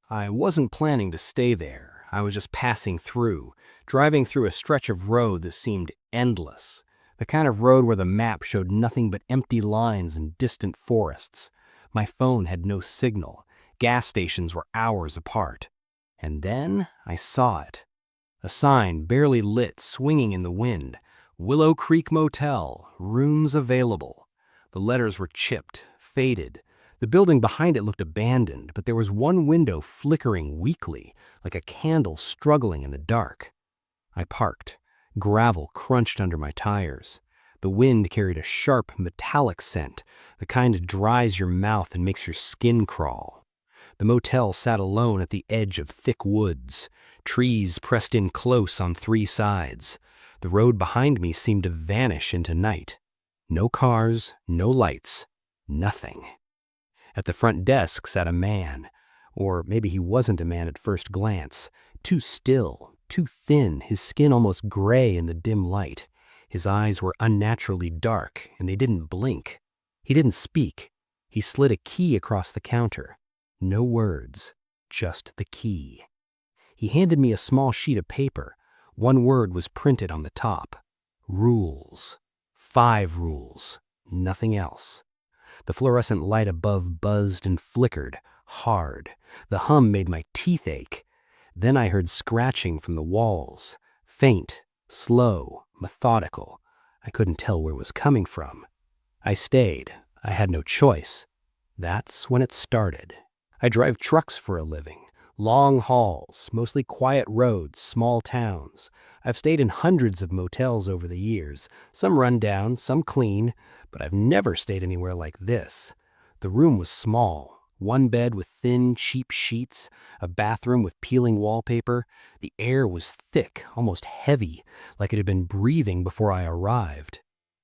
I wasn't planning to stay there. I was just passing through, driving through a stretch of road that seemed endless. The kind of road where the map showed nothing but empty lines and distant forests. My phone had no signal. Gas stations were hours apart. And then I saw it. A sign barely lit, swinging in the wind. Willow Creek Motel, rooms available. The letters were chipped, faded. The building behind it looked abandoned, but there was one window flickering weakly, like a candle struggling in the dark. I parked. Gravel crunched under my tires. The wind carried a sharp, metallic scent, the kind that dries your mouth and makes your skin crawl. The motel sat alone at the edge of thick woods, trees pressed in close on three sides. The road behind me seemed to vanish into night. No cars, no lights, nothing. At the front desk sat a man, or maybe he wasn't a man at first glance, too still, too thin, his skin almost gray in the dim light. His eyes were unnaturally dark, and they didn't blink. He didn't speak. He slid a key across the counter. No words, just the key. He handed me a small sheet of paper. One word was printed on the top. Rules. 5 rules. Nothing else. The fluorescent light above buzzed and flickered, hard. The hum made my teeth ache. Then I heard scratching from the walls. Faint, slow, methodical. I couldn't tell where it was coming from. I stayed. I had no choice. That's when it started. I drive trucks for a living. Long hauls, mostly quiet roads, small towns. I've stayed in hundreds of motels over the years, some run down, some clean, but I've never stayed anywhere like this. The room was small, one bed with thin, cheap sheets, a bathroom with peeling wallpaper. The air was thick, almost heavy, like it had been breathing before I arrived.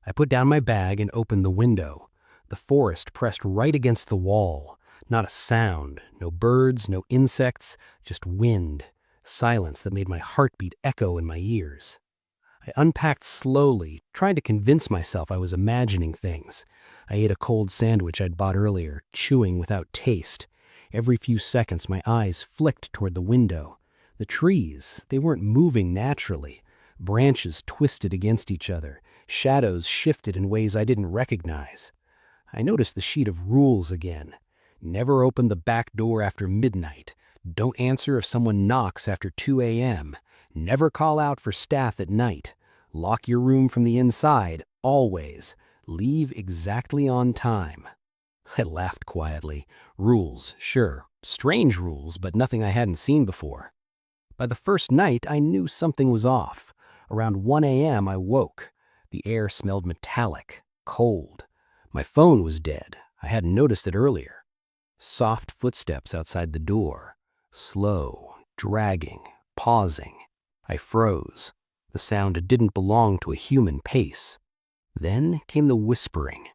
I put down my bag and opened the window. The forest pressed right against the wall. Not a sound, no birds, no insects, just wind, silence that made my heartbeat echo in my ears. I unpacked slowly, trying to convince myself I was imagining things. I ate a cold sandwich I'd bought earlier, chewing without taste. Every few seconds my eyes flicked toward the window. The trees, they weren't moving naturally. Branches twisted against each other. Shadows shifted in ways I didn't recognize. I noticed the sheet of rules again. Never open the back door after midnight. Don't answer if someone knocks after 2 a.m. Never call out for staff at night. Lock your room from the inside, always. Leave exactly on time. I laughed quietly. Rules, sure. Strange rules, but nothing I hadn't seen before. By the first night, I knew something was off. Around 1 a.m., I woke. The air smelled metallic, cold. My phone was dead. I hadn't noticed it earlier. Soft footsteps outside the door. Slow, dragging, pausing. I froze. The sound didn't belong to a human pace. Then came the whispering.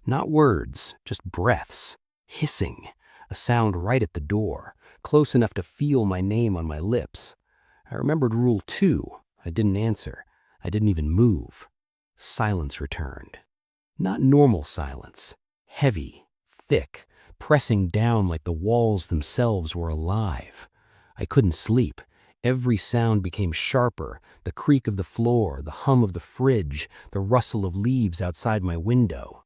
Not words, just breaths. Hissing. A sound right at the door, close enough to feel my name on my lips. I remembered rule 2. I didn't answer. I didn't even move. Silence returned. Not normal silence. Heavy, thick, pressing down like the walls themselves were alive. I couldn't sleep. Every sound became sharper, the creak of the floor, the hum of the fridge, the rustle of leaves outside my window.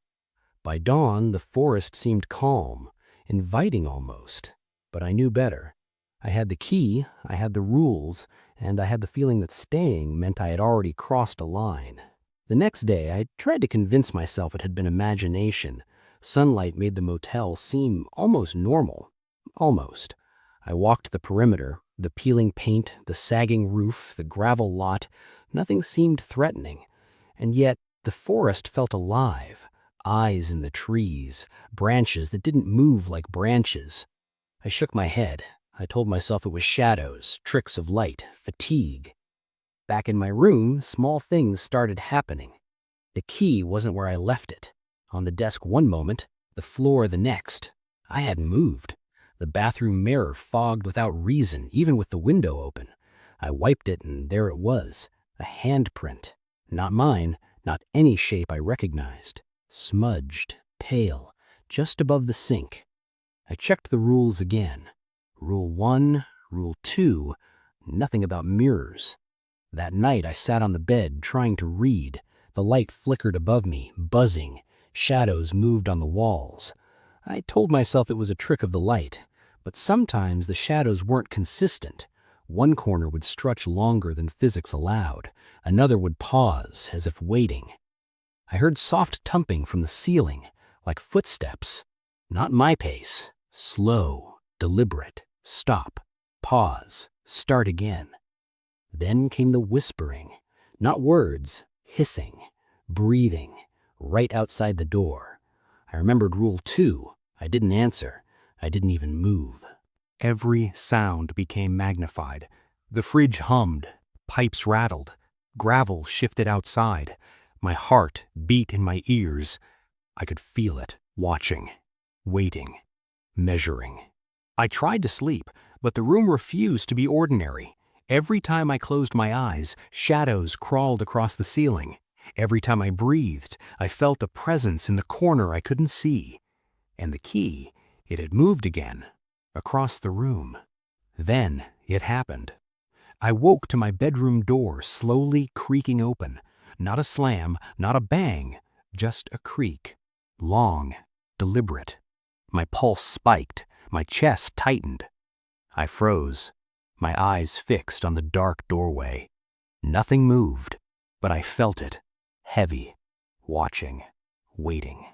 By dawn, the forest seemed calm, inviting almost, but I knew better. I had the key, I had the rules, and I had the feeling that staying meant I had already crossed a line. The next day, I tried to convince myself it had been imagination. Sunlight made the motel seem almost normal. Almost. I walked the perimeter, the peeling paint, the sagging roof, the gravel lot. Nothing seemed threatening. And yet, the forest felt alive. Eyes in the trees, branches that didn't move like branches. I shook my head. I told myself it was shadows, tricks of light, fatigue. Back in my room, small things started happening. The key wasn't where I left it. On the desk one moment, the floor the next. I hadn't moved. The bathroom mirror fogged without reason, even with the window open. I wiped it, and there it was. A handprint. Not mine, not any shape I recognized. Smudged, pale, just above the sink. I checked the rules again. Rule 1, Rule 2, nothing about mirrors. That night I sat on the bed trying to read. The light flickered above me, buzzing. Shadows moved on the walls. I told myself it was a trick of the light, but sometimes the shadows weren't consistent. One corner would stretch longer than physics allowed. Another would pause, as if waiting. I heard soft thumping from the ceiling, like footsteps. Not my pace. Slow, deliberate. Stop. Pause. Start again. Then came the whispering. Not words. Hissing. Breathing. Right outside the door. I remembered Rule 2. I didn't answer. I didn't even move. Every sound became magnified. The fridge hummed. Pipes rattled. Gravel shifted outside. My heart beat in my ears. I could feel it, watching, waiting, measuring. I tried to sleep, but the room refused to be ordinary. Every time I closed my eyes, shadows crawled across the ceiling. Every time I breathed, I felt a presence in the corner I couldn't see. And the key, it had moved again, across the room. Then it happened. I woke to my bedroom door slowly creaking open. Not a slam, not a bang, just a creak. Long, deliberate. My pulse spiked, my chest tightened. I froze, my eyes fixed on the dark doorway. Nothing moved, but I felt it, heavy, watching, waiting.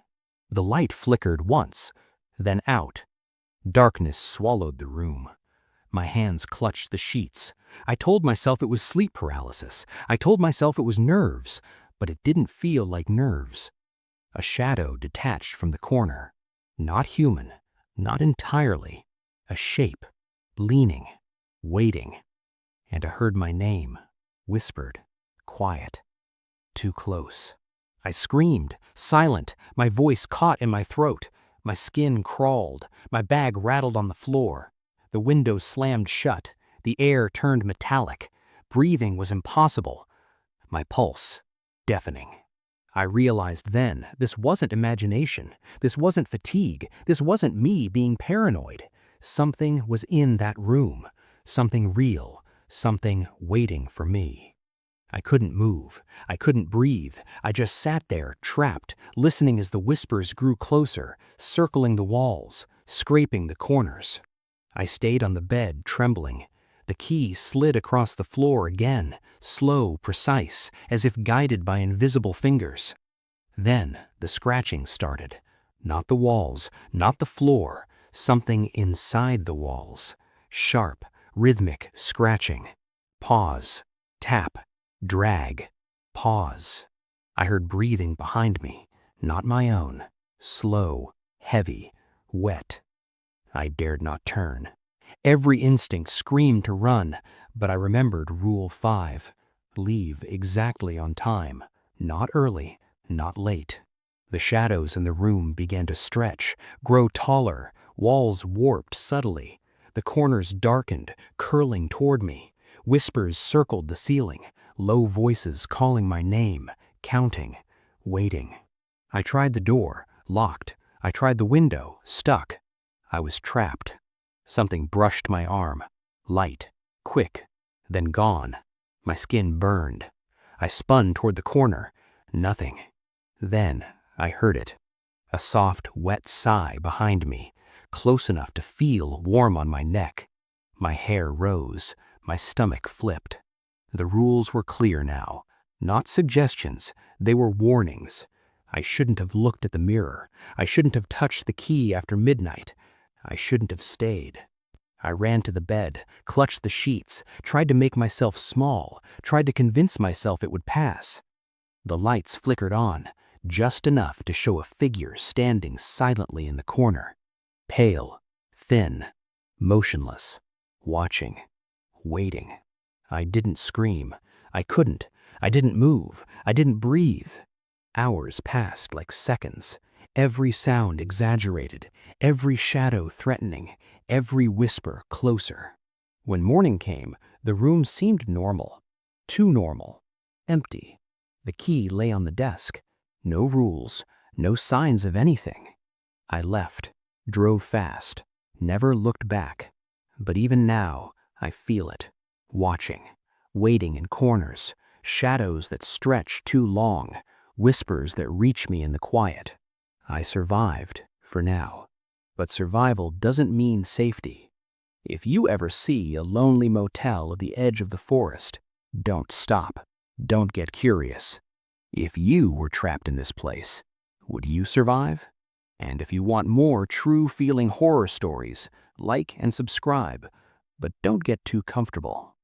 The light flickered once, then out. Darkness swallowed the room. My hands clutched the sheets. I told myself it was sleep paralysis. I told myself it was nerves, but it didn't feel like nerves. A shadow detached from the corner. Not human, not entirely. A shape, leaning, waiting. And I heard my name, whispered, quiet, too close. I screamed, silent, my voice caught in my throat. My skin crawled, my bag rattled on the floor. The window slammed shut, the air turned metallic. Breathing was impossible. My pulse, deafening. I realized then this wasn't imagination, this wasn't fatigue, this wasn't me being paranoid. Something was in that room, something real, something waiting for me. I couldn't move, I couldn't breathe. I just sat there, trapped, listening as the whispers grew closer, circling the walls, scraping the corners. I stayed on the bed, trembling. The key slid across the floor again, slow, precise, as if guided by invisible fingers. Then the scratching started. Not the walls, not the floor, something inside the walls. Sharp, rhythmic scratching. Pause, tap, drag, pause. I heard breathing behind me, not my own. Slow, heavy, wet. I dared not turn. Every instinct screamed to run, but I remembered Rule 5. Leave exactly on time, not early, not late. The shadows in the room began to stretch, grow taller, walls warped subtly. The corners darkened, curling toward me. Whispers circled the ceiling, low voices calling my name, counting, waiting. I tried the door, locked. I tried the window, stuck. I was trapped. Something brushed my arm, light, quick, then gone. My skin burned. I spun toward the corner. Nothing. Then I heard it. A soft, wet sigh behind me, close enough to feel warm on my neck. My hair rose. My stomach flipped. The rules were clear now. Not suggestions. They were warnings. I shouldn't have looked at the mirror. I shouldn't have touched the key after midnight. I shouldn't have stayed. I ran to the bed, clutched the sheets, tried to make myself small, tried to convince myself it would pass. The lights flickered on, just enough to show a figure standing silently in the corner. Pale, thin, motionless, watching, waiting. I didn't scream. I couldn't. I didn't move. I didn't breathe. Hours passed like seconds. Every sound exaggerated, every shadow threatening, every whisper closer. When morning came, the room seemed normal. Too normal. Empty. The key lay on the desk. No rules, no signs of anything. I left, drove fast, never looked back. But even now, I feel it, watching, waiting in corners, shadows that stretch too long, whispers that reach me in the quiet. I survived, for now. But survival doesn't mean safety. If you ever see a lonely motel at the edge of the forest, don't stop. Don't get curious. If you were trapped in this place, would you survive? And if you want more true feeling horror stories, like and subscribe, but don't get too comfortable.